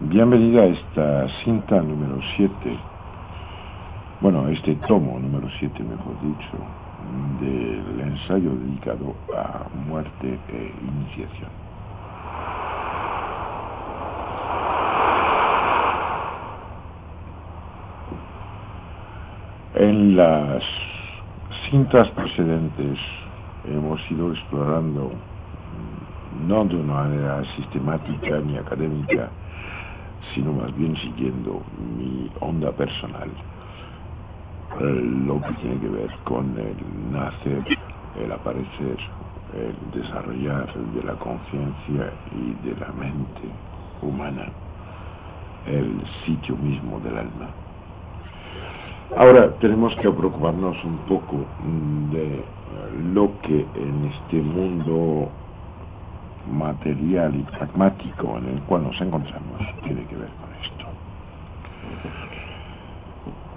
Bienvenida a esta cinta número 7, bueno, este tomo número 7, mejor dicho, del ensayo dedicado a muerte e iniciación. En las cintas precedentes hemos ido explorando, no de una manera sistemática ni académica, sino más bien siguiendo mi onda personal, lo que tiene que ver con el nacer, el aparecer, el desarrollar de la conciencia y de la mente humana, el sitio mismo del alma. Ahora tenemos que preocuparnos un poco de lo que en este mundo material y pragmático en el cual nos encontramos tiene que ver con esto.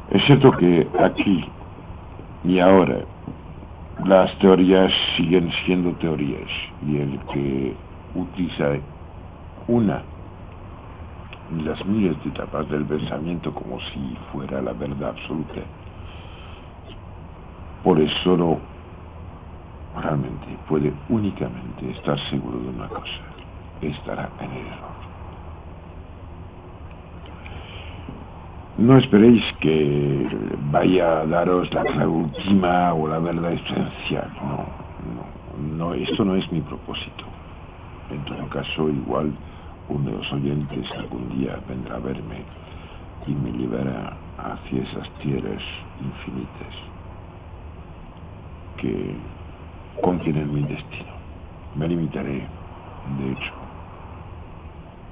Es cierto que aquí y ahora las teorías siguen siendo teorías, y el que utiliza una de las miles de etapas del pensamiento como si fuera la verdad absoluta, por eso no realmente puede únicamente estar seguro de una cosa: estará en el error. No esperéis que vaya a daros la clave última o la verdad esencial. No, esto no es mi propósito. En todo caso, igual uno de los oyentes algún día vendrá a verme y me llevará hacia esas tierras infinitas que contienen mi destino. Me limitaré, de hecho,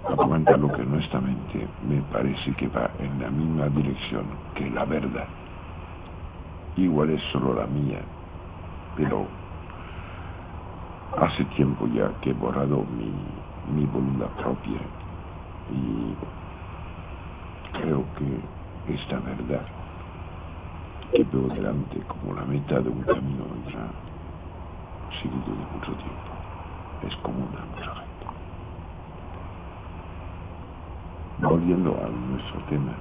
a comentar lo que honestamente me parece que va en la misma dirección que la verdad. Igual es solo la mía, pero hace tiempo ya que he borrado mi voluntad propia, y creo que esta verdad que veo delante como la meta de un camino ya seguido de mucho tiempo es común a mucha gente. Volviendo a nuestro tema,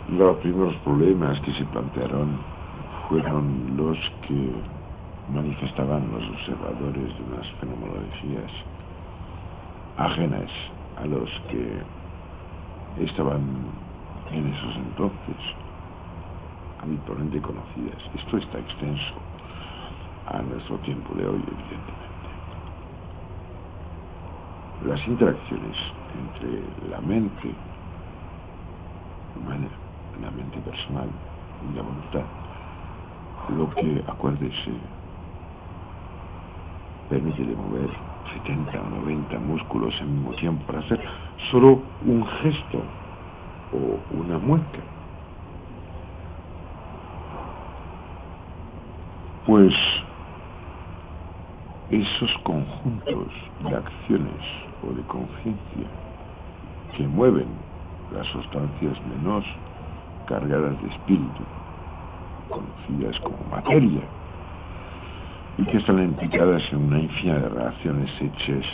los primeros problemas que se plantearon fueron los que manifestaban los observadores de unas fenomenologías ajenas a los que estaban en esos entonces habitualmente conocidas. Esto está extenso a nuestro tiempo de hoy, evidentemente. Las interacciones entre la mente humana, la mente personal y la voluntad, lo que, acuérdese, permite de mover 70 o 90 músculos al mismo tiempo para hacer solo un gesto o una mueca. Pues esos conjuntos de acciones o de conciencia que mueven las sustancias menos cargadas de espíritu, conocidas como materia, y que están implicadas en una infinidad de relaciones hechas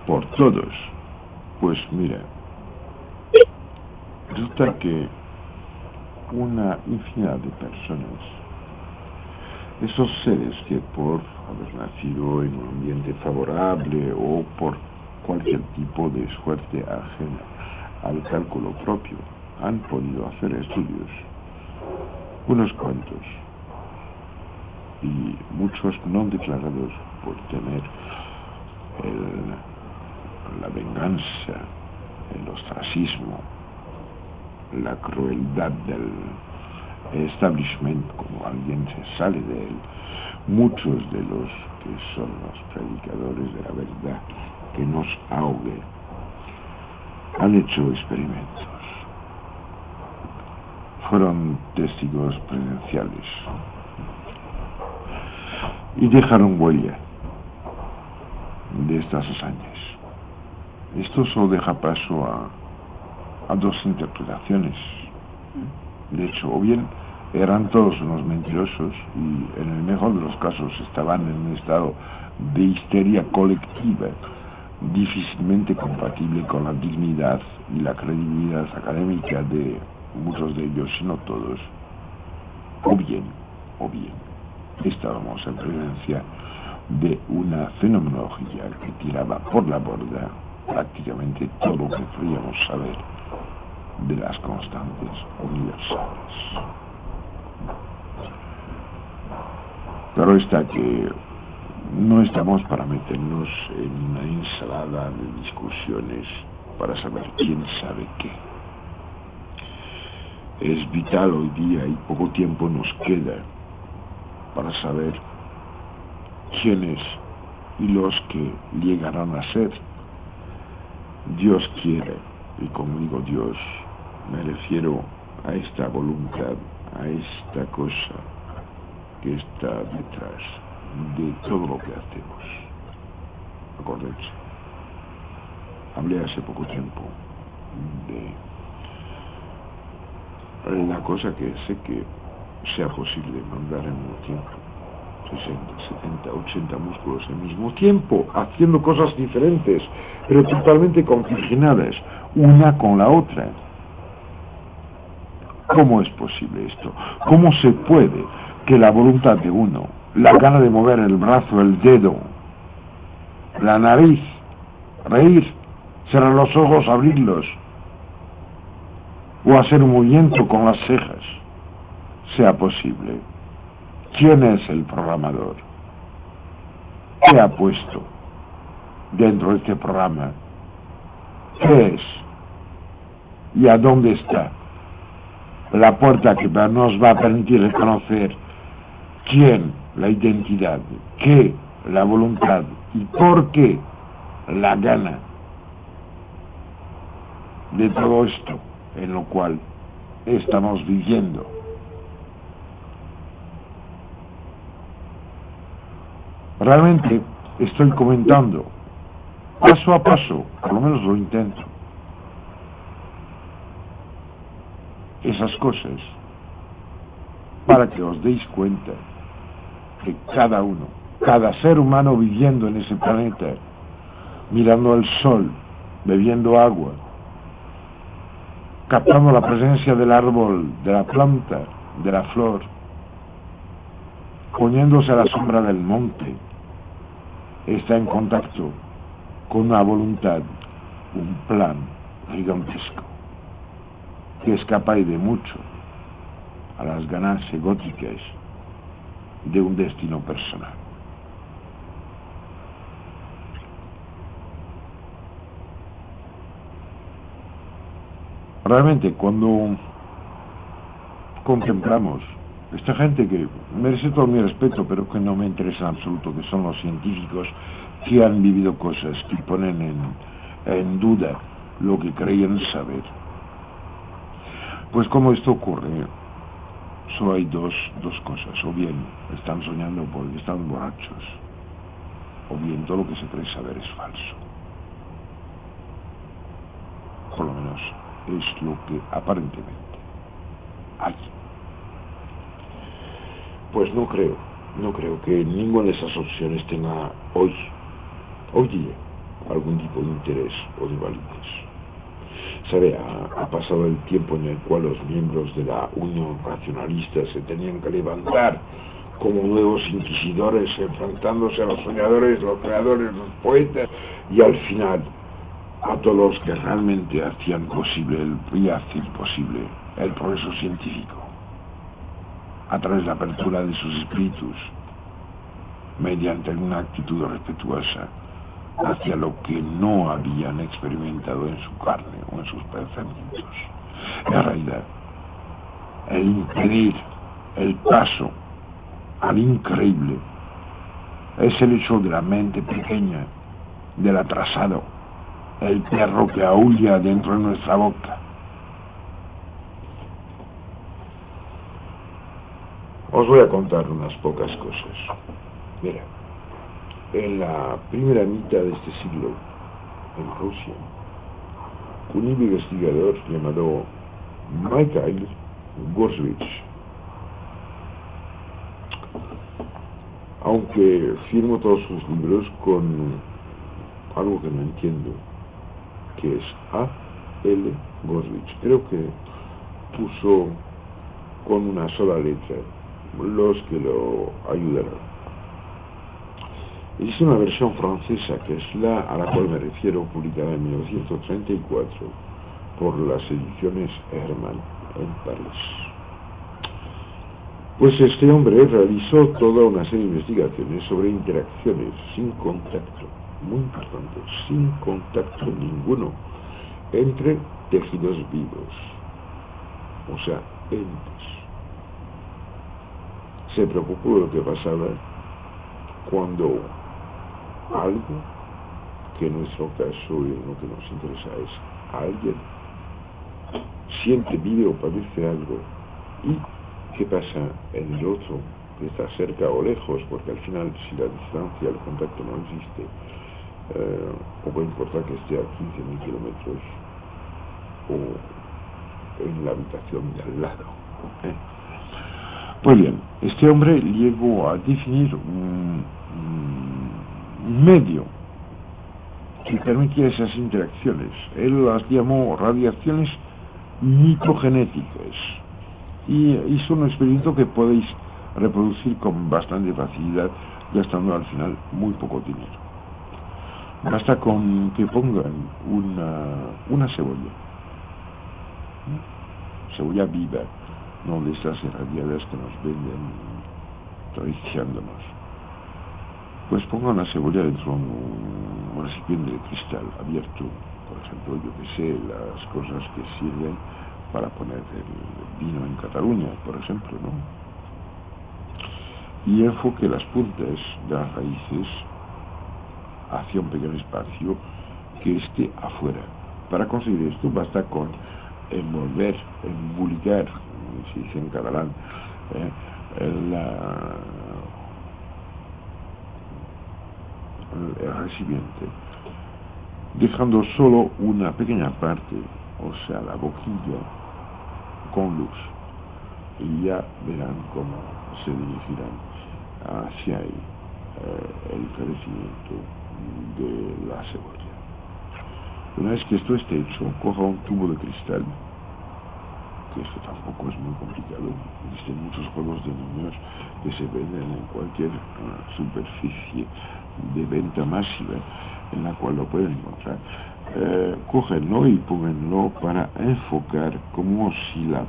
por todos. Pues mira, resulta que una infinidad de personas, esos seres que por haber nacido en un ambiente favorable o por cualquier tipo de suerte ajena al cálculo propio, han podido hacer estudios, unos cuantos, y muchos no declarados por tener la venganza, el ostracismo, la crueldad del establishment, como alguien se sale de él. Muchos de los que son los predicadores de la verdad que nos ahogue han hecho experimentos, fueron testigos presenciales y dejaron huella de estas hazañas. Esto solo deja paso a dos interpretaciones. De hecho, o bien eran todos unos mentirosos y en el mejor de los casos estaban en un estado de histeria colectiva difícilmente compatible con la dignidad y la credibilidad académica de muchos de ellos, si no todos, o bien, estábamos en presencia de una fenomenología que tiraba por la borda prácticamente todo lo que queríamos saber de las constantes universales. Claro está que no estamos para meternos en una ensalada de discusiones para saber quién sabe qué. Es vital hoy día y poco tiempo nos queda para saber quiénes y los que llegarán a ser. Dios quiere, y como digo Dios, me refiero a esta voluntad, a esta cosa que está detrás de todo lo que hacemos. Acordense, hablé hace poco tiempo de una cosa que sé que sea posible mandar en un tiempo 60, 70, 80 músculos al mismo tiempo, haciendo cosas diferentes, pero totalmente compaginadas, una con la otra. ¿Cómo es posible esto? ¿Cómo se puede que la voluntad de uno, la gana de mover el brazo, el dedo, la nariz, reír, cerrar los ojos, abrirlos, o hacer un movimiento con las cejas, sea posible? ¿Quién es el programador? ¿Qué ha puesto dentro de este programa? ¿Qué es? ¿Y a dónde está la puerta que nos va a permitir reconocer quién, la identidad, qué, la voluntad, y por qué la gana de todo esto en lo cual estamos viviendo? Realmente estoy comentando paso a paso, por lo menos lo intento, esas cosas para que os deis cuenta que cada uno, cada ser humano viviendo en ese planeta, mirando al sol, bebiendo agua, captando la presencia del árbol, de la planta, de la flor, poniéndose a la sombra del monte, está en contacto con una voluntad, un plan gigantesco, que escapa de mucho a las ganas egóticas de un destino personal. Realmente, cuando contemplamos esta gente que merece todo mi respeto, pero que no me interesa en absoluto, que son los científicos que han vivido cosas que ponen en duda lo que creían saber, pues como esto ocurre, solo hay dos cosas: o bien están soñando porque están borrachos, o bien todo lo que se cree saber es falso. Por lo menos es lo que aparentemente hay. Pues no creo que ninguna de esas opciones tenga hoy día algún tipo de interés o de validez. ¿Sabe? Ha pasado el tiempo en el cual los miembros de la Unión Racionalista se tenían que levantar como nuevos inquisidores, enfrentándose a los soñadores, los creadores, los poetas, y al final a todos los que realmente hacían posible y hacen posible el progreso científico, a través de la apertura de sus espíritus, mediante una actitud respetuosa hacia lo que no habían experimentado en su carne o en sus pensamientos. En realidad, el impedir el paso al increíble es el hecho de la mente pequeña, del atrasado, el perro que aúlla dentro de nuestra boca. Os voy a contar unas pocas cosas. Mira, en la primera mitad de este siglo, en Rusia, un investigador llamado Mikhail Gorbachev, aunque firmó todos sus libros con algo que no entiendo, que es A.L. Goldrich. Creo que puso con una sola letra los que lo ayudaron. Existe una versión francesa, que es la a la cual me refiero, publicada en 1934 por las ediciones Hermann en París. Pues este hombre realizó toda una serie de investigaciones sobre interacciones sin contacto, muy importante, sin contacto ninguno, entre tejidos vivos, o sea, entes. Se preocupó de lo que pasaba cuando algo, que en nuestro caso y en lo que nos interesa es alguien, siente, vive o padece algo, y qué pasa en el otro, que está cerca o lejos, porque al final si la distancia, el contacto no existe, poco importa que esté a 15.000 kilómetros o en la habitación de al lado. Pues bien, este hombre llegó a definir un medio que permitía esas interacciones. Él las llamó radiaciones microgenéticas y hizo un experimento que podéis reproducir con bastante facilidad, gastando al final muy poco dinero. Basta con que pongan una cebolla viva, no de estas irradiadas que nos venden traicionándonos. Pues ponga una cebolla dentro de un recipiente de cristal abierto, por ejemplo, yo que sé, las cosas que sirven para poner el vino en Cataluña, por ejemplo, ¿no? Y enfoque las puntas de las raíces hacia un pequeño espacio que esté afuera. Para conseguir esto basta con envolver, embulicar, se dice en catalán, el recipiente, dejando solo una pequeña parte, o sea, la boquilla, con luz, y ya verán cómo se dirigirán hacia ahí el crecimiento de la cebolla. Una vez que esto esté hecho, coja un tubo de cristal, que esto tampoco es muy complicado. Existen muchos juegos de niños que se venden en cualquier superficie de venta masiva en la cual lo pueden encontrar. Cógenlo y pónganlo para enfocar, como si la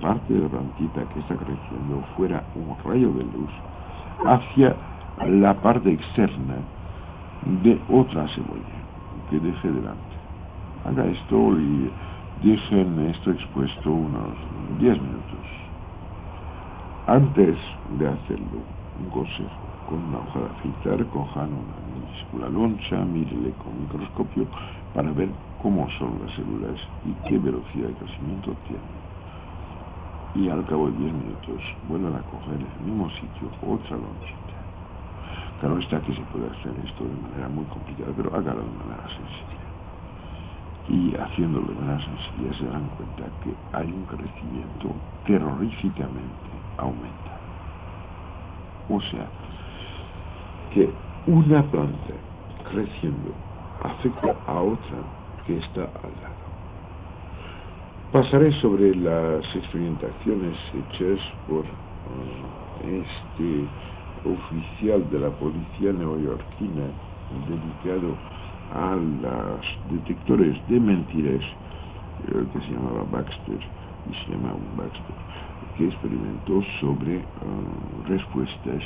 parte de la plantita que está creciendo fuera un rayo de luz hacia la parte externa de otra cebolla que deje delante. Haga esto y dejen esto expuesto unos 10 minutos. Antes de hacerlo, un consejo: con una hoja de afeitar, cojan una minúscula loncha, mírenle con microscopio para ver cómo son las células y qué velocidad de crecimiento tienen. Y al cabo de 10 minutos vuelvan a coger en el mismo sitio otra lonchita. Claro está que se puede hacer esto de manera muy complicada, pero hágalo de manera sencilla. Y haciéndolo de manera sencilla se dan cuenta que hay un crecimiento terroríficamente aumentado. O sea, que una planta creciendo afecta a otra que está al lado. Pasaré sobre las experimentaciones hechas por este oficial de la policía neoyorquina dedicado a los detectores de mentiras, que se llamaba Baxter, y se llama Baxter, que experimentó sobre respuestas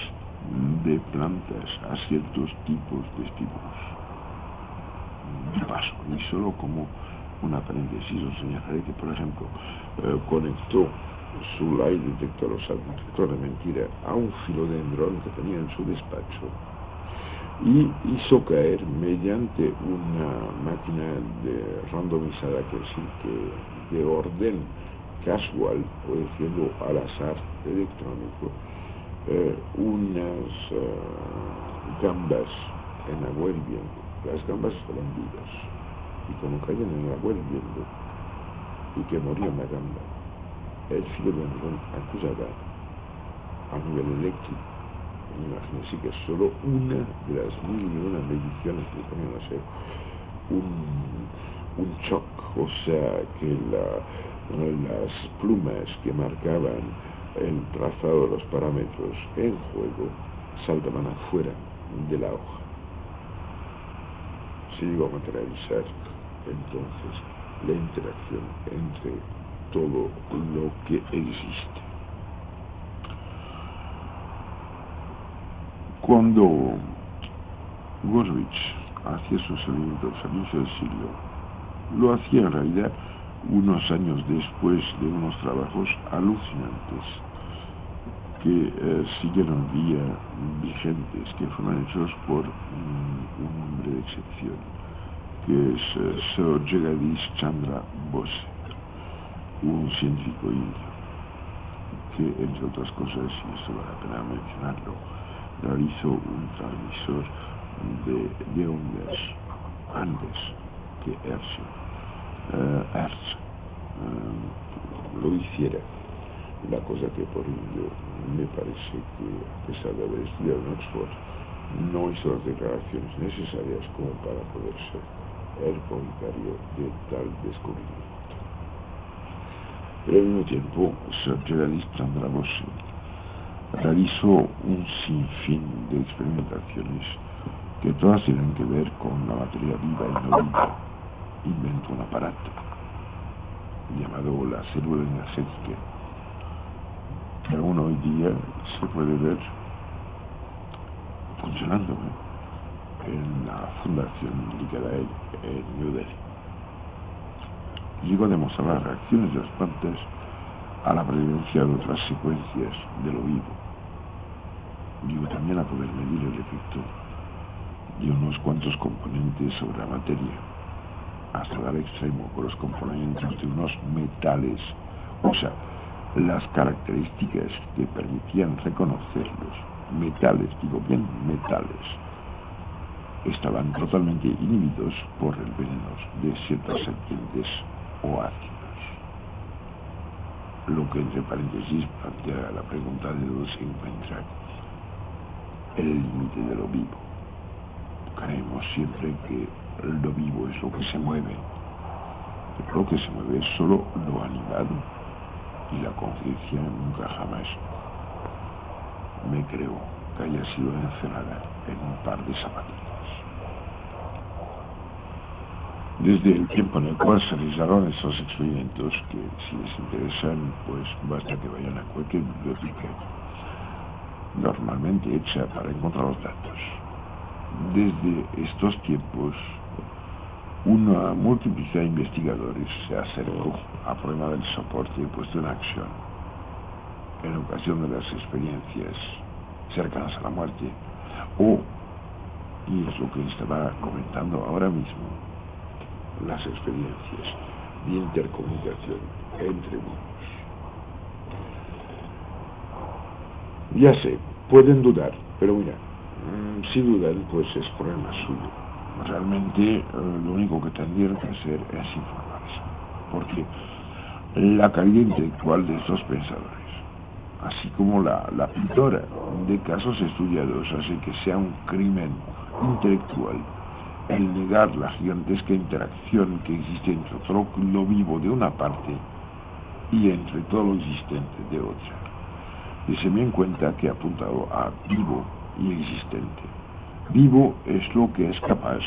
de plantas a ciertos tipos de estímulos. De paso, y solo como una paréntesis, os señalaré que, por ejemplo, conectó su lie detector, o sea, detector de mentira, a un filodendrón que tenía en su despacho y hizo caer mediante una máquina randomizada, que sí, que de orden casual, o diciendo al azar electrónico, unas gambas en agua hirviendo. Las gambas estaban vivas, y como caían en el agua hirviendo y que moría una gamba, el filodendrón acusaba a nivel eléctrico Imagínense que es solo una de las 1000 y una mediciones que ponían a ser un shock, o sea, que las plumas que marcaban el trazado de los parámetros en juego saltaban afuera de la hoja. Se llegó a materializar entonces la interacción entre todo lo que existe. Cuando Gorbich hacía sus experimentos al inicio del siglo, lo hacía en realidad unos años después de unos trabajos alucinantes que siguieron día vigentes, que fueron hechos por un hombre de excepción, que es Sir Jagadish Chandra Bose, un científico indio, que entre otras cosas, y esto vale la pena mencionarlo, realizó un transmisor de ondas antes que Hertz lo hiciera. La cosa que por ello me parece que, a pesar de haber estudiado en Oxford, no hizo las declaraciones necesarias como para poder ser el propietario de tal descubrimiento. Pero al mismo tiempo, Sir Jagadish Chandra Bose realizó un sinfín de experimentaciones que todas tienen que ver con la materia viva y no viva. Inventó un aparato llamado la célula energética, que aún hoy día se puede ver funcionando en la fundación dedicada a él en New Delhi. Llegó a demostrar las reacciones de las plantas a la presencia de otras secuencias de lo vivo. Llegó también a poder medir el efecto de unos cuantos componentes sobre la materia, hasta dar extremo con los componentes de unos metales, o sea, las características que permitían reconocerlos, metales, digo bien metales, estaban totalmente inhibidos por el veneno de ciertas serpientes o ácidos. Lo que entre paréntesis plantea la pregunta de dónde se encuentra el límite de lo vivo. Creemos siempre que lo vivo es lo que se mueve, pero lo que se mueve es solo lo animado, y la conciencia nunca jamás me creo que haya sido encerrada en un par de zapatillas. Desde el tiempo en el cual se realizaron estos experimentos, que si les interesan, pues basta que vayan a cualquier biblioteca normalmente hecha para encontrar los datos. Desde estos tiempos, una multiplicidad de investigadores se acercó a prueba del soporte puesto en acción en ocasión de las experiencias cercanas a la muerte, y es lo que estaba comentando ahora mismo, las experiencias de intercomunicación entre mundos. Ya sé, pueden dudar, pero mira, si dudan, pues es problema suyo. Realmente lo único que tendrían que hacer es informarse, porque la calidad intelectual de estos pensadores, así como la pintora de casos estudiados, hace que sea un crimen intelectual el negar la gigantesca interacción que existe entre todo lo vivo de una parte y entre todo lo existente de otra. Y se me en cuenta que he apuntado a vivo y existente. Vivo es lo que es capaz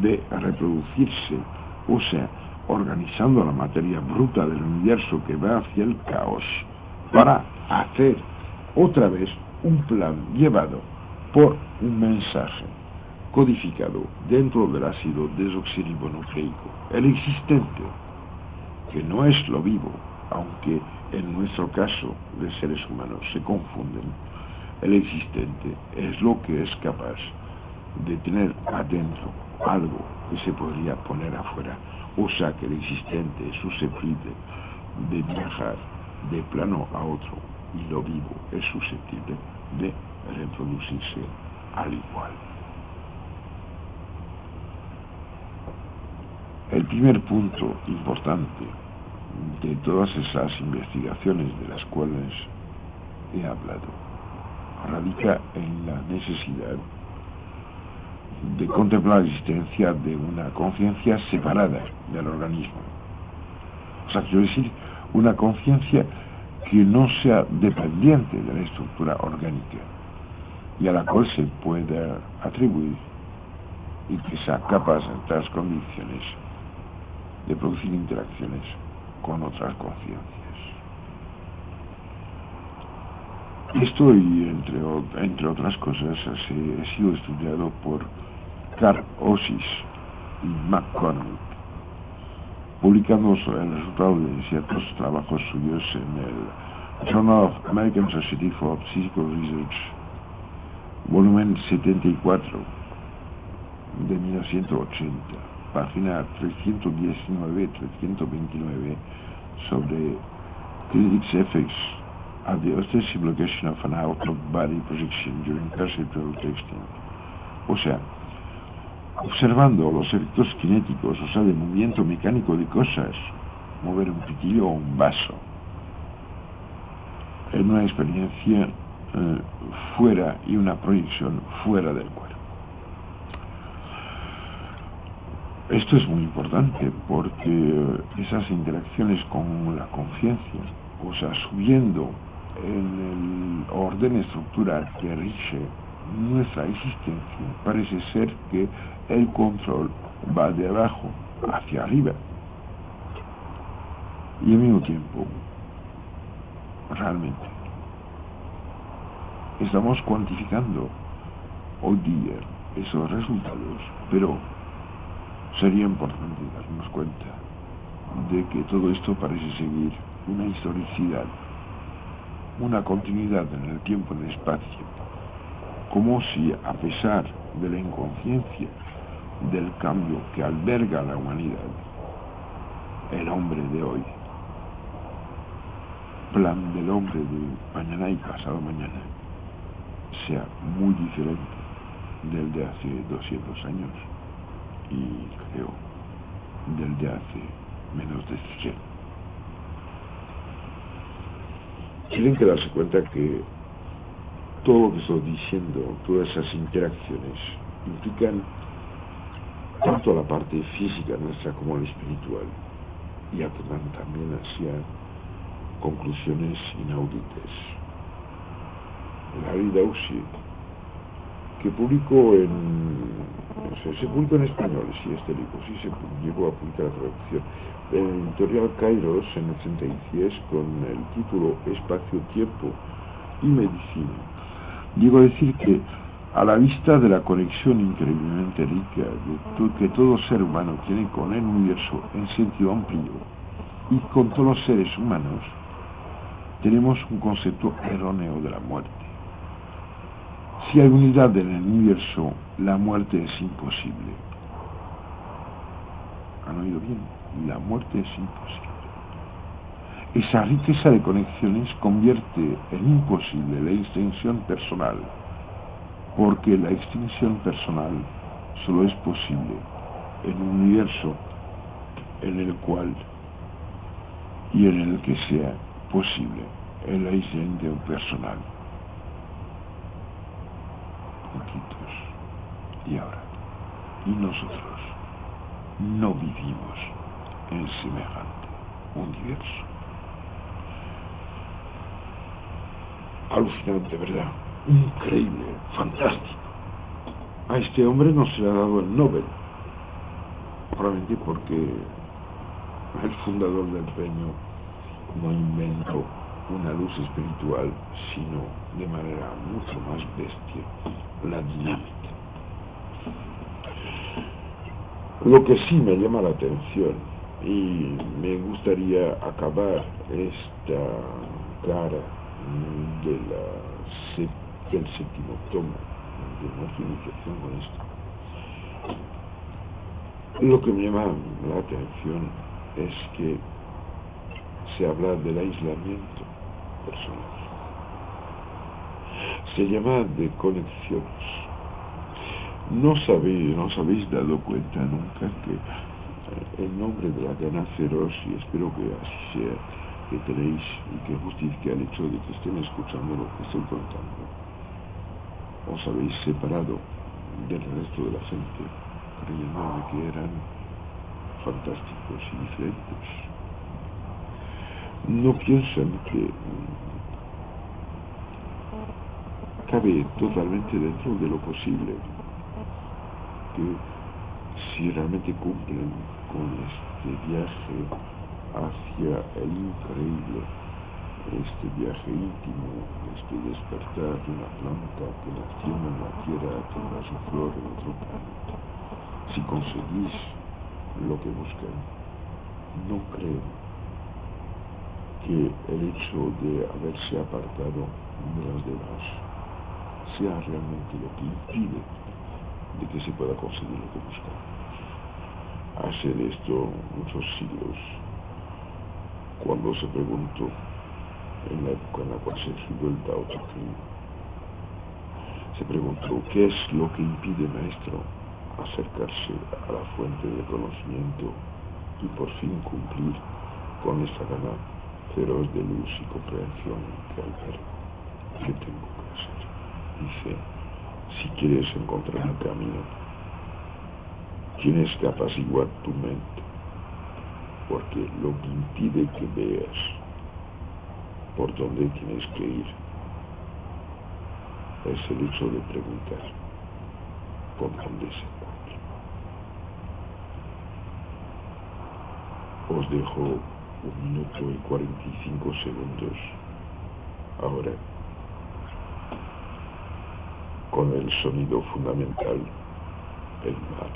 de reproducirse, o sea, organizando la materia bruta del universo que va hacia el caos para hacer otra vez un plan llevado por un mensaje codificado dentro del ácido desoxirribonucleico, el existente, que no es lo vivo, aunque en nuestro caso de seres humanos se confunden. El existente es lo que es capaz de tener adentro algo que se podría poner afuera, o sea que el existente es susceptible de viajar de plano a otro, y lo vivo es susceptible de reproducirse al igual. El primer punto importante de todas esas investigaciones de las cuales he hablado radica en la necesidad de contemplar la existencia de una conciencia separada del organismo. O sea, quiero decir, una conciencia que no sea dependiente de la estructura orgánica y a la cual se pueda atribuir y que sea capaz en tales condiciones de producir interacciones con otras conciencias. Esto, y entre otras cosas, ha sido estudiado por Carl Osis y McCormick, publicando el resultado de ciertos trabajos suyos en el Journal of American Society for Physical Research, volumen 74 de 1980, página 319-329, sobre Kinetics Effects at the ostensive location of an out-of-body projection during perceptual texting. O sea, observando los efectos cinéticos, o sea, de movimiento mecánico de cosas, mover un pitillo o un vaso, en una experiencia fuera y una proyección fuera del cuerpo. Esto es muy importante porque esas interacciones con la conciencia, o sea, subiendo en el orden estructural que rige nuestra existencia, parece ser que el control va de abajo hacia arriba. Y al mismo tiempo, realmente, estamos cuantificando hoy día esos resultados, pero sería importante darnos cuenta de que todo esto parece seguir una historicidad, una continuidad en el tiempo y en el espacio, como si, a pesar de la inconsciencia del cambio que alberga la humanidad, el hombre de hoy, plan del hombre de mañana y pasado mañana, sea muy diferente del de hace 200 años y, creo, del de hace menos de 100. Tienen que darse cuenta que todo lo que estoy diciendo, todas esas interacciones, implican tanto la parte física nuestra como la espiritual, y apuntan también hacia conclusiones inauditas. Larry Dowsey, que publicó se publicó en español, sí, este libro, sí se llegó a publicar la traducción, en el editorial Kairos en el 86 con el título Espacio-Tiempo y Medicina. Llegó a decir que, a la vista de la conexión increíblemente rica que todo ser humano tiene con el universo en sentido amplio y con todos los seres humanos, tenemos un concepto erróneo de la muerte. Si hay unidad en el universo, la muerte es imposible. ¿Han oído bien? La muerte es imposible. Esa riqueza de conexiones convierte en imposible la extinción personal, porque la extinción personal solo es posible en un universo en el cual y en el que sea posible el aislamiento personal. Poquitos. Y ahora, y nosotros no vivimos en semejante universo. Alucinante, ¿verdad? Increíble, fantástico. A este hombre no se le ha dado el Nobel, probablemente porque el fundador del premio no inventó una luz espiritual, sino de manera mucho más bestia, la dinámica. Lo que sí me llama la atención, y me gustaría acabar esta cara del séptimo tomo de nuestra iniciación con esto. Lo que me llama la atención es que se habla del aislamiento personal. Se llama de conexiones. ¿No habéis dado cuenta nunca que el nombre de la cadena Feroz, y espero que así sea, que tenéis y que justifique el hecho de que estén escuchando lo que estoy contando, os habéis separado del resto de la gente, creyendo de que eran fantásticos y diferentes. No piensan que cabe totalmente dentro de lo posible, que si realmente cumplen con este viaje hacia el increíble, este viaje íntimo, este despertar de una planta que nació en la tierra, tendrá su flor en otro planeta. Si conseguís lo que buscan, no creo que el hecho de haberse apartado de las demás sea realmente lo que impide de que se pueda conseguir lo que buscan. Hace de esto muchos siglos, cuando se preguntó, en la época en la cual se escribió el Tao Te Ching, se preguntó: ¿qué es lo que impide, maestro, acercarse a la fuente del conocimiento y por fin cumplir con esa gana feroz de luz y comprensión que alberga? ¿Qué tengo que hacer? Dice: si quieres encontrar un camino, tienes que apaciguar tu mente, porque lo que impide que veas por dónde tienes que ir es el hecho de preguntar por dónde se encuentra. Os dejo 1 minuto y 45 segundos ahora con el sonido fundamental, el mar.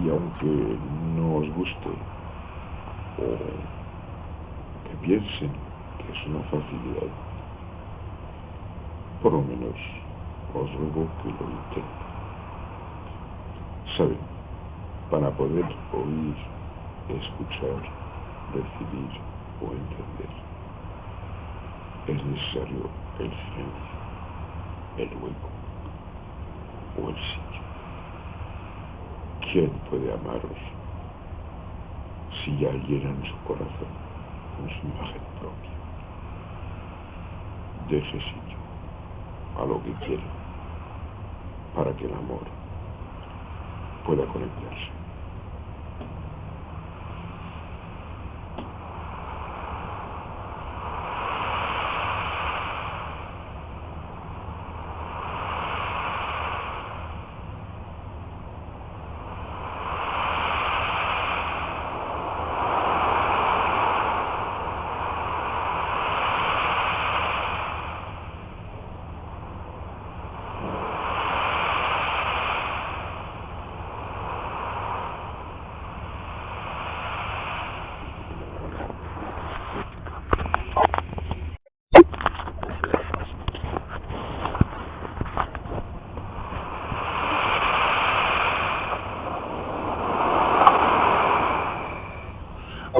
Y aunque no os guste o que piensen que es una facilidad, por lo menos os ruego que lo intenten. Saben, para poder oír, escuchar, recibir o entender, es necesario el silencio, el hueco o el sitio. ¿Quién puede amaros si ya llenan su corazón con su imagen propia? Deje sitio a lo que quieren para que el amor pueda conectarse.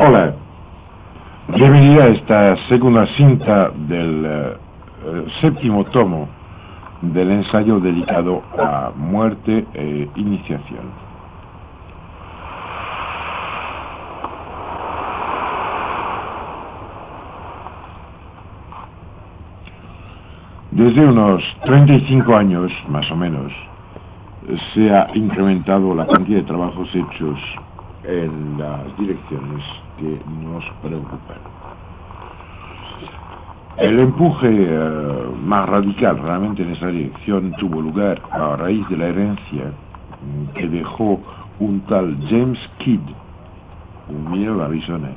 Hola, bienvenida a esta segunda cinta del séptimo tomo del ensayo dedicado a muerte e iniciación. Desde unos 35 años, más o menos, se ha incrementado la cantidad de trabajos hechos en las direcciones que nos preocupan. El empuje más radical realmente en esa dirección tuvo lugar a raíz de la herencia que dejó un tal James Kidd, un minero de Arizona,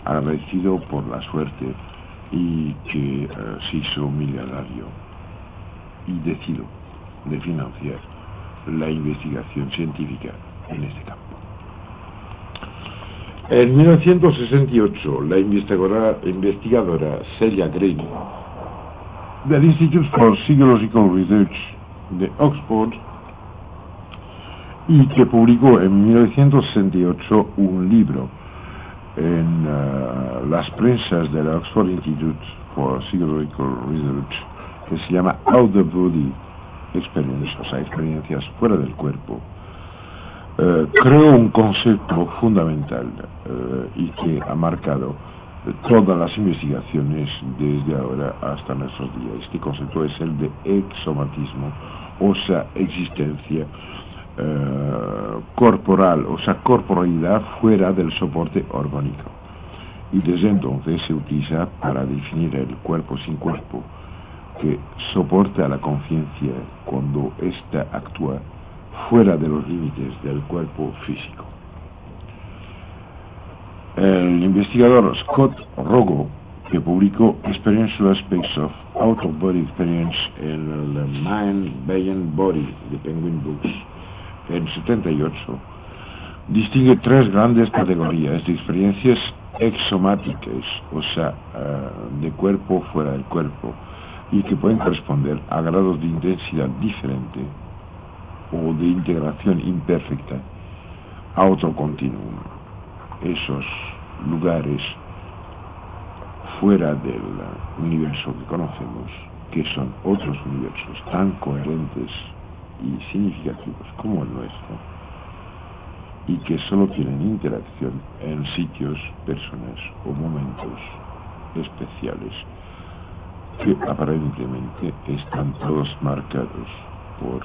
agradecido por la suerte y que se hizo miliardario y decidió de financiar la investigación científica en este campo. En 1968, la investigadora Celia Green del Institute for Psychological Research de Oxford, y que publicó en 1968 un libro en las prensas del Oxford Institute for Psychological Research que se llama Out of Body Experience, o sea, experiencias fuera del cuerpo, creó un concepto fundamental y que ha marcado todas las investigaciones desde ahora hasta nuestros días. Este concepto es el de exomatismo, o sea, existencia corporal, o sea, corporalidad fuera del soporte orgánico. Y desde entonces se utiliza para definir el cuerpo sin cuerpo, que soporta la conciencia cuando ésta actúa fuera de los límites del cuerpo físico. El investigador Scott Rogo, que publicó Experiential Aspects of Out-of-Body Experience en el Mind, Beyond Body de Penguin Books en 78, distingue tres grandes categorías de experiencias exomáticas, o sea, de cuerpo fuera del cuerpo, y que pueden corresponder a grados de intensidad diferente o de integración imperfecta a otro continuum. Esos lugares fuera del universo que conocemos, que son otros universos tan coherentes y significativos como el nuestro, y que solo tienen interacción en sitios, personas o momentos especiales que aparentemente están todos marcados por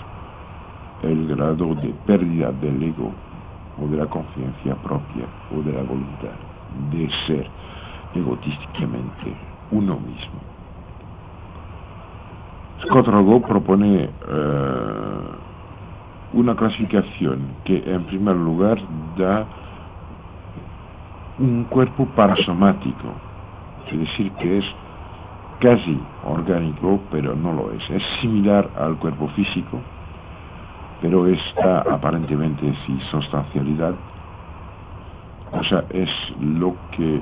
el grado de pérdida del ego o de la conciencia propia o de la voluntad de ser egotísticamente uno mismo. Scott Rogo propone una clasificación que en primer lugar da un cuerpo parasomático, es decir, que es casi orgánico, pero no lo es. Es similar al cuerpo físico, pero está aparentemente sin sustancialidad. O sea, es lo que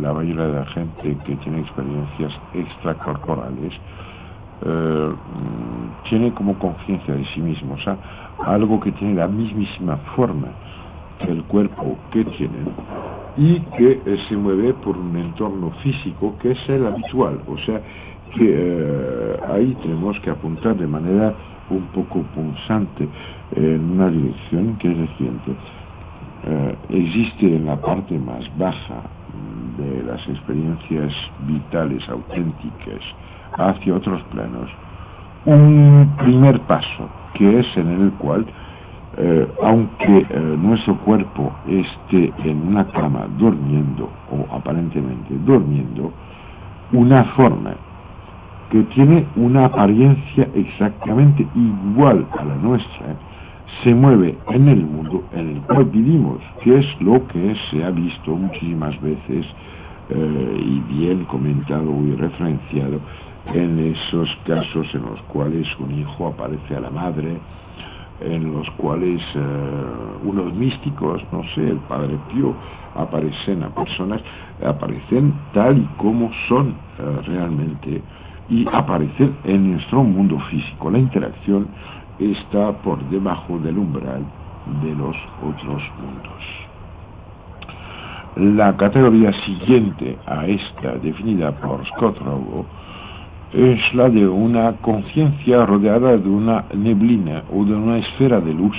la mayoría de la gente que tiene experiencias extracorporales tiene como conciencia de sí mismo, o sea, algo que tiene la mismísima forma que el cuerpo que tienen y que se mueve por un entorno físico que es el habitual, o sea, que ahí tenemos que apuntar de manera un poco punzante en una dirección que es la siguiente. Existe en la parte más baja de las experiencias vitales auténticas hacia otros planos un primer paso, que es en el cual aunque nuestro cuerpo esté en una cama durmiendo o aparentemente durmiendo, una forma que tiene una apariencia exactamente igual a la nuestra se mueve en el mundo en el cual vivimos, que es lo que se ha visto muchísimas veces y bien comentado y referenciado en esos casos en los cuales un hijo aparece a la madre, en los cuales unos místicos, no sé, el Padre Pío, aparecen a personas, aparecen tal y como son realmente y aparecen en nuestro mundo físico. La interacción está por debajo del umbral de los otros mundos. La categoría siguiente a esta, definida por Scott Rogo, es la de una conciencia rodeada de una neblina o de una esfera de luz,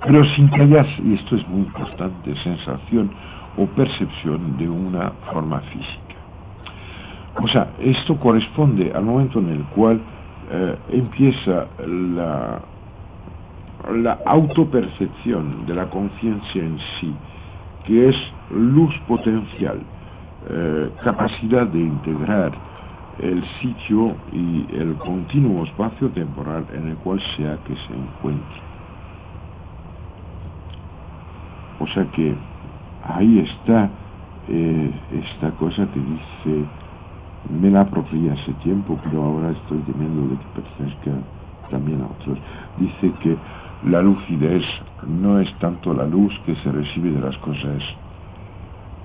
pero sin que haya, y esto es muy importante, sensación o percepción de una forma física. O sea, esto corresponde al momento en el cual empieza la autopercepción de la conciencia en sí, que es luz potencial, capacidad de integrar el sitio y el continuo espacio temporal en el cual sea que se encuentre. O sea que ahí está esta cosa que dice: me la apropié hace tiempo, pero ahora estoy temiendo de que pertenezca también a otros. Dice que la lucidez no es tanto la luz que se recibe de las cosas,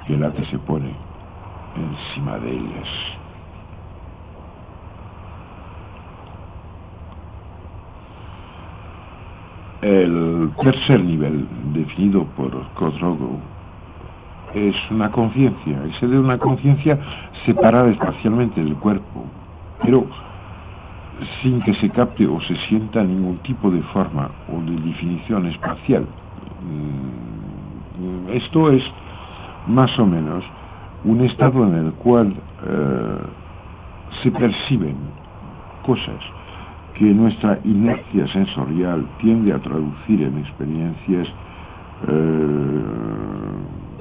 que la que se pone encima de ellas. El tercer nivel, definido por Scott Rogo, es una conciencia, es el de una conciencia separada espacialmente del cuerpo, pero sin que se capte o se sienta ningún tipo de forma o de definición espacial. Esto es más o menos un estado en el cual se perciben cosas que nuestra inercia sensorial tiende a traducir en experiencias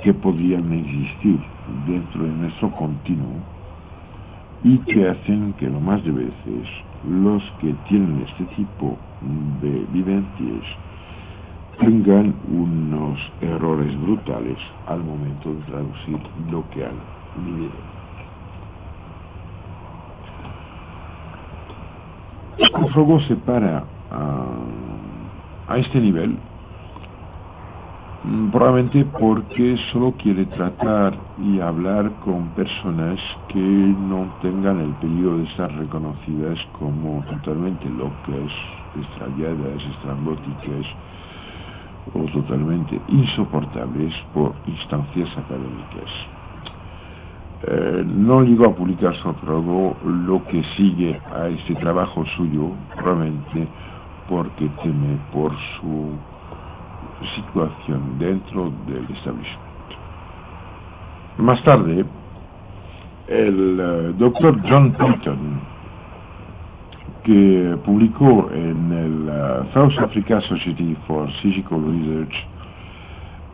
que podrían existir dentro de nuestro continuo y que hacen que lo más de veces los que tienen este tipo de vivencias tengan unos errores brutales al momento de traducir lo que han vivido. Scofrogo se para a este nivel probablemente porque solo quiere tratar y hablar con personas que no tengan el peligro de estar reconocidas como totalmente locas, extraviadas, estrambóticas o totalmente insoportables por instancias académicas. No llegó a publicar Scofrogo lo que sigue a este trabajo suyo, probablemente porque teme por su situación dentro del establishment. Más tarde, el Dr. John Peyton, que publicó en el South Africa Society for Psychical Research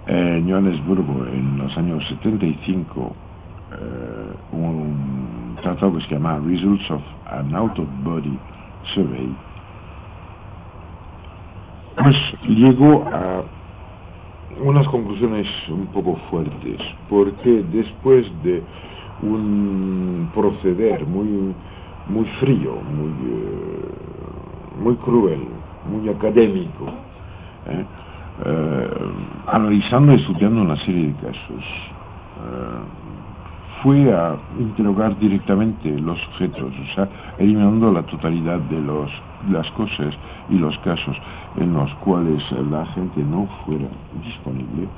en Johannesburgo en los años 75, un tratado que se llama Results of an Out-of-Body Survey, pues llegó a unas conclusiones un poco fuertes, porque después de un proceder muy frío, muy cruel, muy académico, analizando y estudiando una serie de casos, fue a interrogar directamente los sujetos, o sea, eliminando la totalidad de las cosas y los casos en los cuales la gente no fuera disponible.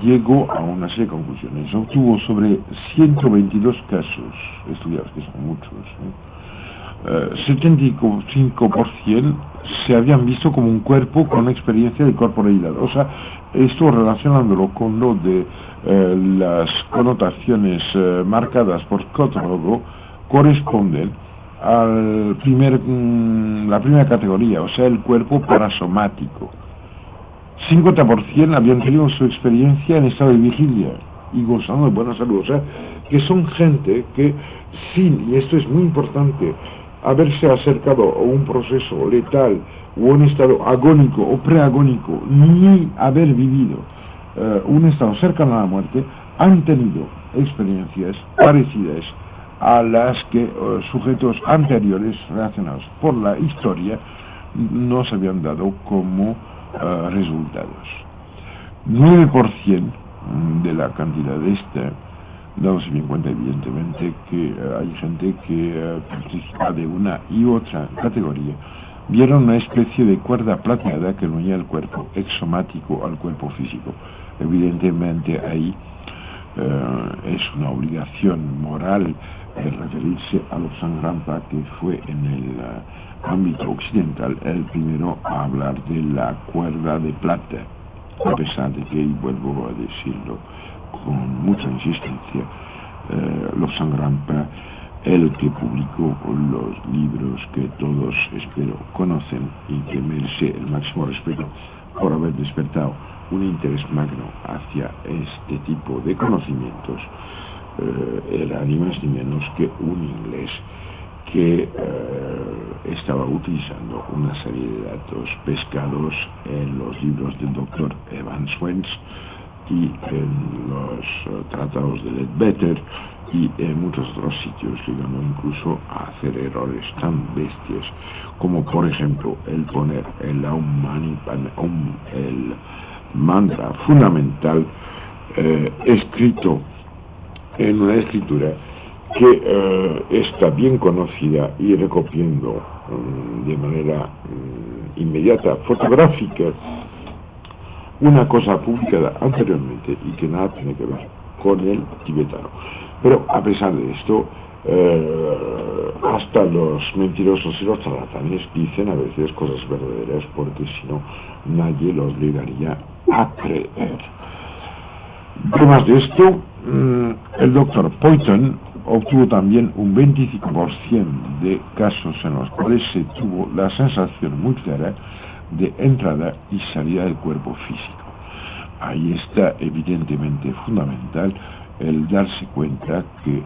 Llegó a una serie de conclusiones. Obtuvo sobre 122 casos estudiados, que son muchos, 75% se habían visto como un cuerpo con experiencia de corporeidad. O sea, esto relacionándolo con lo de las connotaciones marcadas por Scofrogo, corresponden a la primera categoría, o sea, el cuerpo parasomático. 50% habían tenido su experiencia en estado de vigilia y gozando de buena salud, o sea, que son gente que sin, y esto es muy importante, haberse acercado a un proceso letal o un estado agónico o preagónico, ni haber vivido un estado cercano a la muerte, han tenido experiencias parecidas a las que sujetos anteriores relacionados por la historia nos habían dado como resultados. 9% de la cantidad de esta, dándose bien cuenta evidentemente que hay gente que participa de una y otra categoría, vieron una especie de cuerda plateada que unía el cuerpo exomático al cuerpo físico. Evidentemente ahí es una obligación moral referirse a Lobsang Rampa, que fue en el ámbito occidental el primero a hablar de la cuerda de plata, a pesar de que, y vuelvo a decirlo con mucha insistencia, Lobsang Rampa, el que publicó los libros que todos espero conocen y que merece el máximo respeto por haber despertado un interés magno hacia este tipo de conocimientos, era ni más ni menos que un inglés que estaba utilizando una serie de datos pescados en los libros del Dr. Evans Wentz y en los tratados de Leadbeater y en muchos otros sitios, llegando incluso a hacer errores tan bestias como, por ejemplo, el poner el mantra fundamental escrito en una escritura que está bien conocida y recopiendo de manera inmediata, fotográfica, una cosa publicada anteriormente y que nada tiene que ver con el tibetano. Pero a pesar de esto, hasta los mentirosos y los charlatanes dicen a veces cosas verdaderas, porque si no nadie los llegaría a creer. Además de esto, el doctor Poynton obtuvo también un 25% de casos en los cuales se tuvo la sensación muy clara de entrada y salida del cuerpo físico. Ahí está evidentemente fundamental el darse cuenta que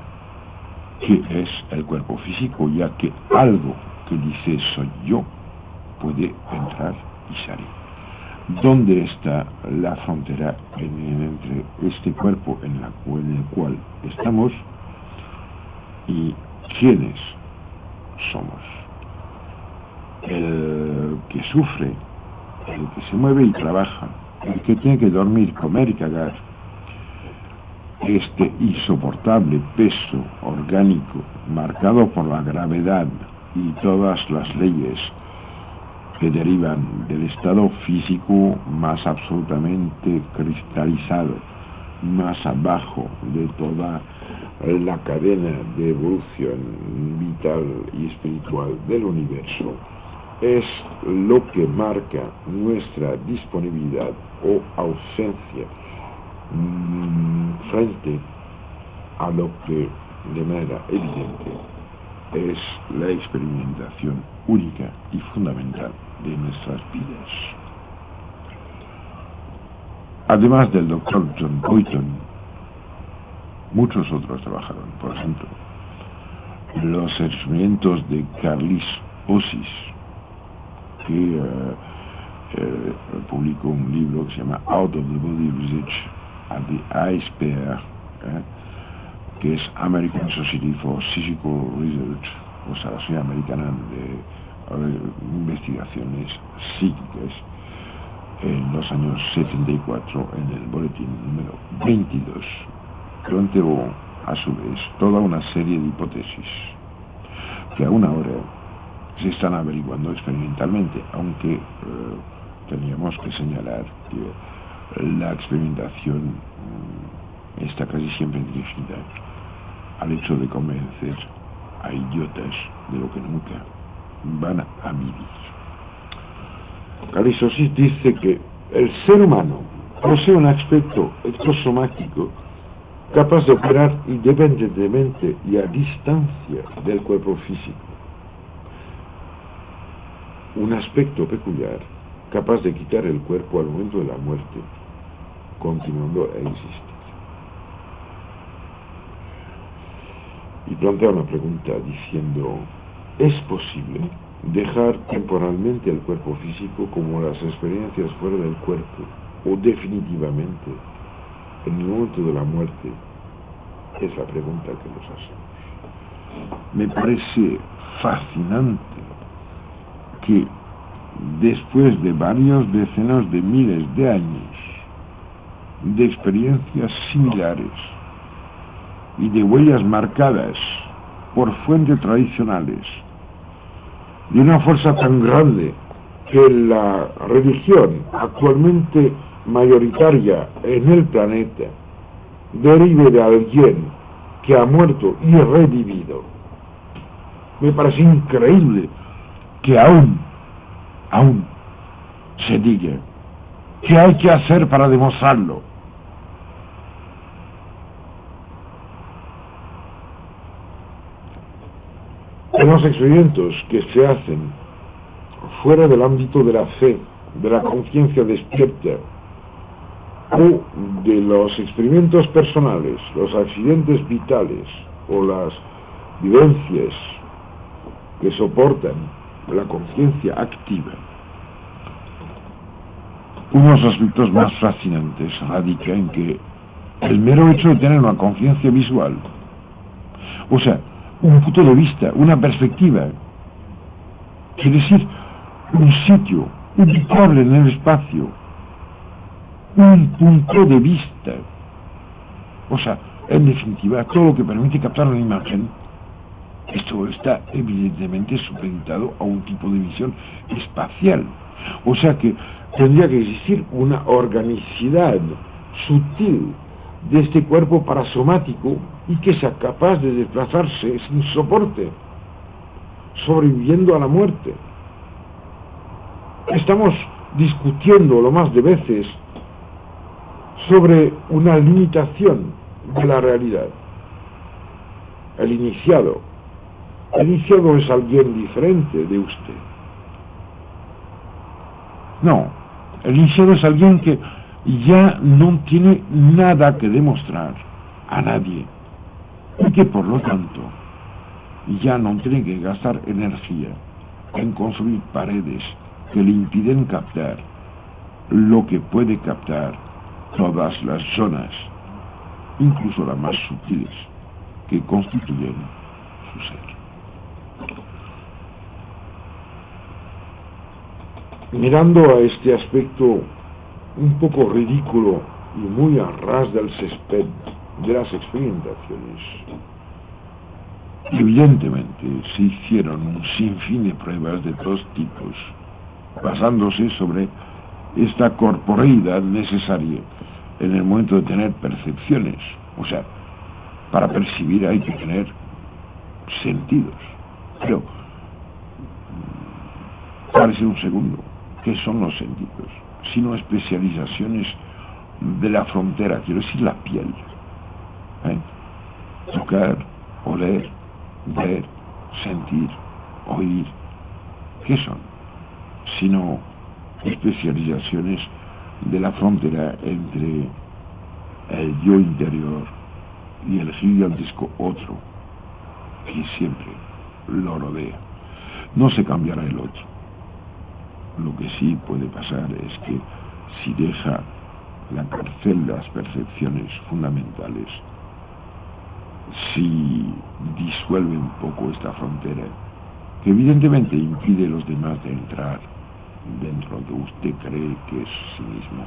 es el cuerpo físico, ya que algo que dice soy yo puede entrar y salir. ¿Dónde está la frontera entre este cuerpo en el cual estamos y quiénes somos? El que sufre, el que se mueve y trabaja, el que tiene que dormir, comer y cagar, este insoportable peso orgánico marcado por la gravedad y todas las leyes que derivan del estado físico más absolutamente cristalizado, más abajo de toda la cadena de evolución vital y espiritual del universo, es lo que marca nuestra disponibilidad o ausencia frente a lo que de manera evidente es la experimentación única y fundamental de nuestras vidas. Además del doctor John Poynton, muchos otros trabajaron. Por ejemplo, los experimentos de Carlis Osis, que publicó un libro que se llama Out of the Body Research at the ISPR, que es American Society for Psychical Research, o sea, la Sociedad Americana de Investigaciones Psíquicas, en los años 74, en el boletín número 22, planteó a su vez toda una serie de hipótesis que aún ahora se están averiguando experimentalmente, aunque teníamos que señalar que la experimentación está casi siempre dirigida al hecho de convencer a idiotas de lo que nunca van a vivir. Carlis Osis dice que el ser humano posee un aspecto extrasomático capaz de operar independientemente y a distancia del cuerpo físico. Un aspecto peculiar capaz de quitar el cuerpo al momento de la muerte, continuando a existir. Y plantea una pregunta diciendo: ¿es posible dejar temporalmente el cuerpo físico como las experiencias fuera del cuerpo, o definitivamente en el momento de la muerte? Es la pregunta que nos hacemos. Me parece fascinante que después de varios decenas de miles de años de experiencias similares y de huellas marcadas por fuentes tradicionales, de una fuerza tan grande que la religión actualmente mayoritaria en el planeta derive de alguien que ha muerto y revivido. Me parece increíble que aún se diga qué hay que hacer para demostrarlo. En los experimentos que se hacen fuera del ámbito de la fe, de la conciencia despierta, o de los experimentos personales, los accidentes vitales o las vivencias que soportan la conciencia activa, unos aspectos más fascinantes radica en que el mero hecho de tener una conciencia visual, o sea, un punto de vista, una perspectiva, quiere decir un sitio ubicable en el espacio, un punto de vista, o sea, en definitiva, todo lo que permite captar una imagen. Esto está evidentemente supeditado a un tipo de visión espacial, o sea que tendría que existir una organicidad sutil de este cuerpo parasomático y que sea capaz de desplazarse sin soporte, sobreviviendo a la muerte. Estamos discutiendo lo más de veces sobre una limitación de la realidad. El iniciado es alguien diferente de usted. No, el iniciado es alguien que ya no tiene nada que demostrar a nadie y que por lo tanto ya no tiene que gastar energía en construir paredes que le impiden captar lo que puede captar todas las zonas, incluso las más sutiles, que constituyen su ser. Mirando a este aspecto un poco ridículo y muy a ras del césped de las experimentaciones, evidentemente se hicieron un sinfín de pruebas de todos tipos, basándose sobre esta corporeidad necesaria en el momento de tener percepciones. O sea, para percibir hay que tener sentidos. Pero, párese un segundo, ¿qué son los sentidos? Sino especializaciones de la frontera, quiero decir la piel. Tocar, oler, ver, sentir, oír. ¿Qué son? Sino especializaciones de la frontera entre el yo interior y el gigantesco otro que siempre lo rodea. No se cambiará el otro. Lo que sí puede pasar es que si deja la cárcel de las percepciones fundamentales, si disuelve un poco esta frontera, que evidentemente impide a los demás de entrar dentro de usted cree que es sí mismo,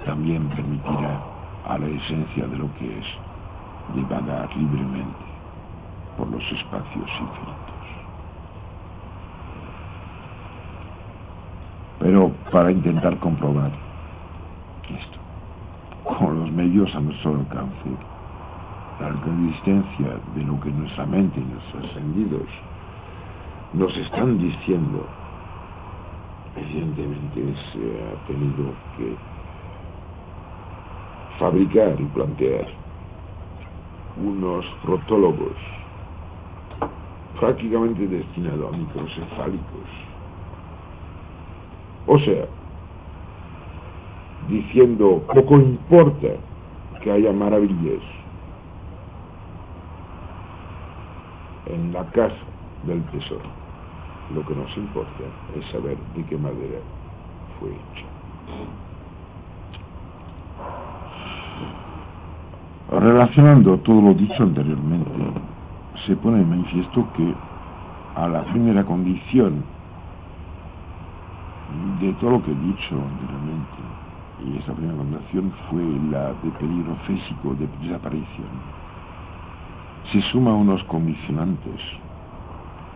también permitirá a la esencia de lo que es divagar libremente por los espacios infinitos. Pero para intentar comprobar esto, con los medios a nuestro alcance, la consistencia de lo que nuestra mente y nuestros sentidos nos están diciendo, evidentemente se ha tenido que fabricar y plantear unos protólogos prácticamente destinados a microcefálicos. O sea, diciendo, poco importa que haya maravillas en la casa del tesoro. Lo que nos importa es saber de qué madera fue hecha. Relacionando todo lo dicho anteriormente, se pone de manifiesto que a la primera condición de todo lo que he dicho anteriormente, y esa primera condición fue la de peligro físico de desaparición, se suman unos condicionantes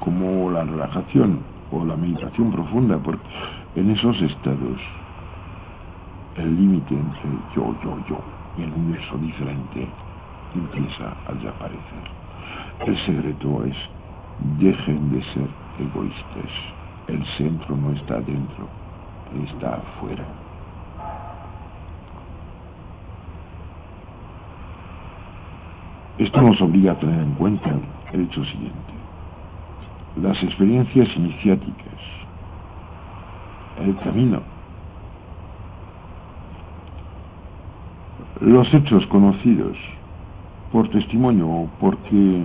como la relajación o la meditación profunda, porque en esos estados el límite entre yo y el universo diferente empieza a desaparecer. El secreto es: dejen de ser egoístas. El centro no está dentro, está afuera. Esto nos obliga a tener en cuenta el hecho siguiente: las experiencias iniciáticas, el camino, los hechos conocidos por testimonio o porque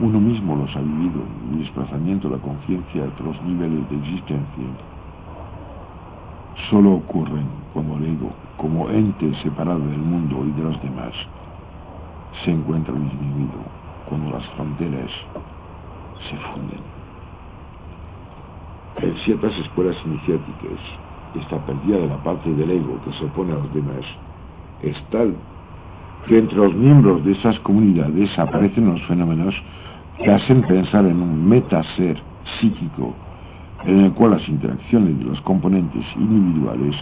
uno mismo los ha vivido, el desplazamiento de la conciencia a otros niveles de existencia, solo ocurren cuando el ego, como ente separado del mundo y de los demás, se encuentra disminuido, cuando las fronteras se funden. En ciertas escuelas iniciáticas, esta pérdida de la parte del ego que se opone a los demás es tal que entre los miembros de esas comunidades aparecen los fenómenos que hacen pensar en un metaser psíquico en el cual las interacciones de los componentes individuales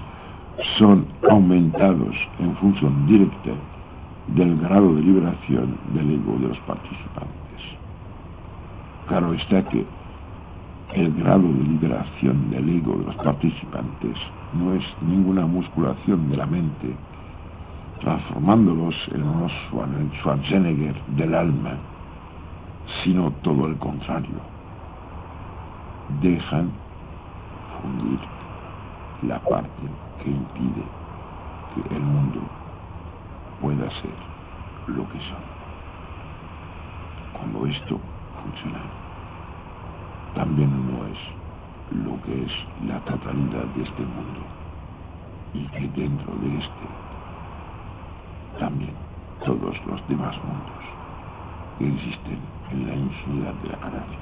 son aumentados en función directa del grado de liberación del ego de los participantes. Claro está que El grado de liberación del ego de los participantes no es ninguna musculación de la mente, transformándolos en unos Schwarzenegger del alma, sino todo el contrario. Dejan fundir la parte que impide que el mundo pueda ser lo que son. Cuando esto funciona, también no es lo que es la totalidad de este mundo, y que dentro de este también todos los demás mundos que existen en la infinidad de la galaxia.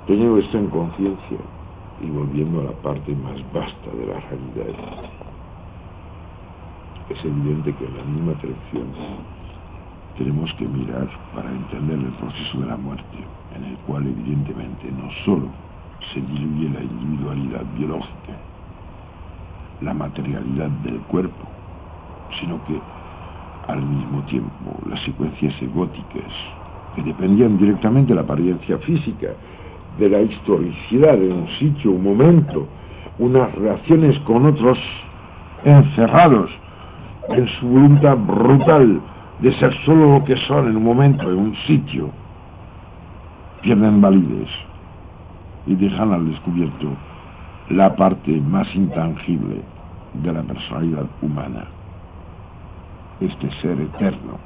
Teniendo esto en conciencia y volviendo a la parte más vasta de la realidad, es evidente que en la misma dirección tenemos que mirar para entender el proceso de la muerte, en el cual evidentemente no solo se diluye la individualidad biológica, la materialidad del cuerpo, sino que al mismo tiempo las secuencias egóticas, que dependían directamente de la apariencia física, de la historicidad de un sitio, un momento, unas relaciones con otros encerrados en su voluntad brutal de ser solo lo que son en un momento, en un sitio, pierden validez y dejan al descubierto la parte más intangible de la personalidad humana, este ser eterno,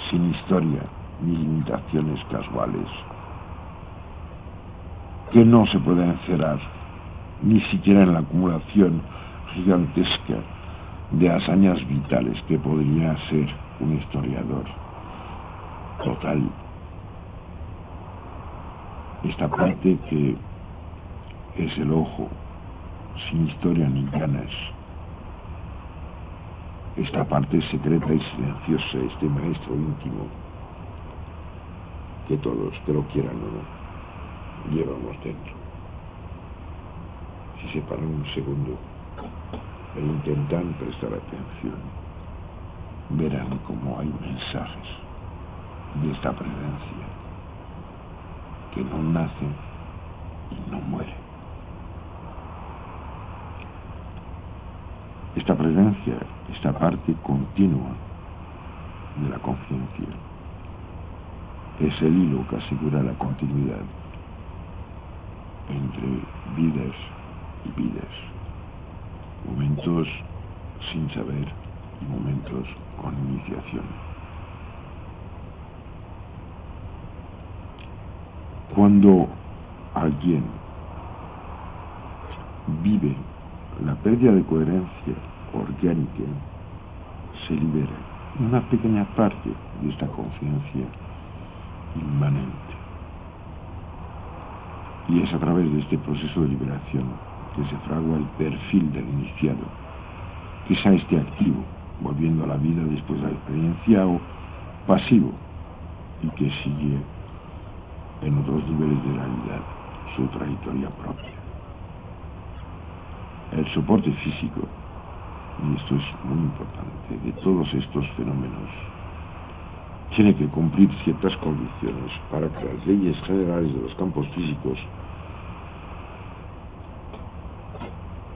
sin historia ni limitaciones casuales, que no se puede encerrar ni siquiera en la acumulación gigantesca de hazañas vitales que podría ser un historiador total. Esta parte que es el ojo, sin historia ni ganas, esta parte secreta y silenciosa, este maestro íntimo, que todos, que lo quieran o no, llevamos dentro. Si se paran un segundo e intentan prestar atención, verán cómo hay mensajes de esta presencia que no nace y no muere. Esta presencia, esta parte continua de la conciencia, es el hilo que asegura la continuidad entre vidas y vidas, momentos sin saber y momentos con iniciación. Cuando alguien vive la pérdida de coherencia orgánica, se libera una pequeña parte de esta conciencia inmanente. Y es a través de este proceso de liberación que se fragua el perfil del iniciado, quizá esté activo, volviendo a la vida después de la experiencia, o pasivo, y que sigue en otros niveles de realidad su trayectoria propia. El soporte físico, y esto es muy importante, de todos estos fenómenos, tiene que cumplir ciertas condiciones para que las leyes generales de los campos físicos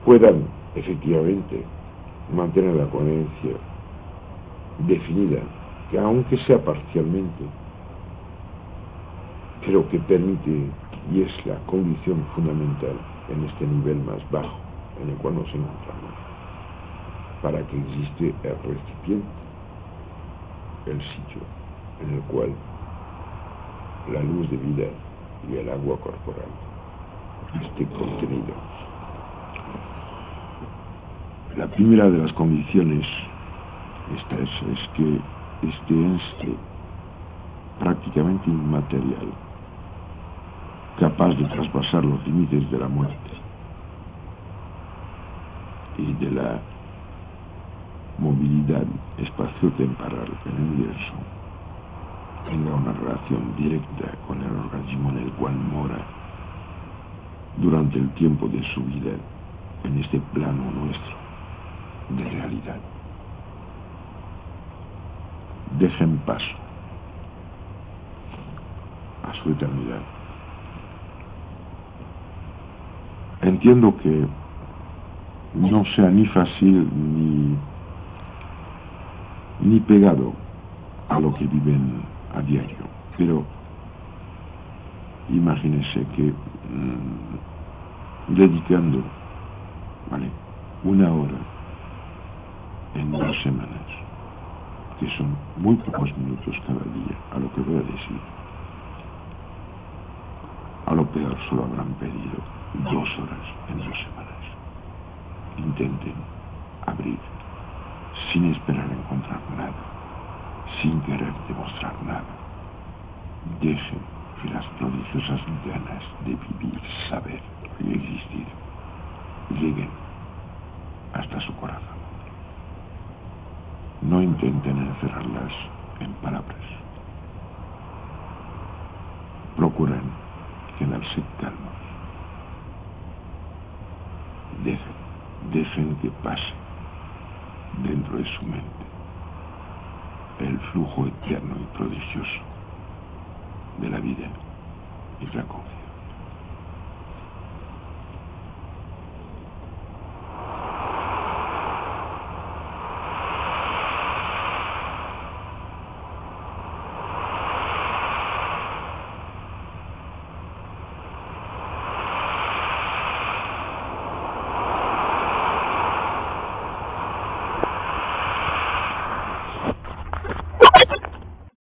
puedan efectivamente mantener la coherencia definida, que aunque sea parcialmente, pero que permite, y es la condición fundamental en este nivel más bajo en el cual nos encontramos, para que existe el recipiente, el sitio en el cual la luz de vida y el agua corporal esté contenido. La primera de las condiciones es que este ente prácticamente inmaterial, capaz de traspasar los límites de la muerte y de la movilidad espacio-temporal en el universo, tenga una relación directa con el organismo en el cual mora durante el tiempo de su vida en este plano nuestro de realidad. Dejen paso a su eternidad. Entiendo que no sea ni fácil ni pegado a lo que viven a diario, pero imagínense que dedicando, ¿vale?, 1 hora en 2 semanas, que son muy pocos minutos cada día, a lo que voy a decir, a lo peor solo habrán pedido 2 horas en 2 semanas. Intenten abrir sin esperar encontrar nada, sin querer demostrar nada. Dejen que las prodigiosas ganas de vivir, saber y existir lleguen hasta su corazón. No intenten encerrarlas en palabras. Procuren quedarse calmos. Dejen que pase dentro de su mente el flujo eterno y prodigioso de la vida y la conciencia.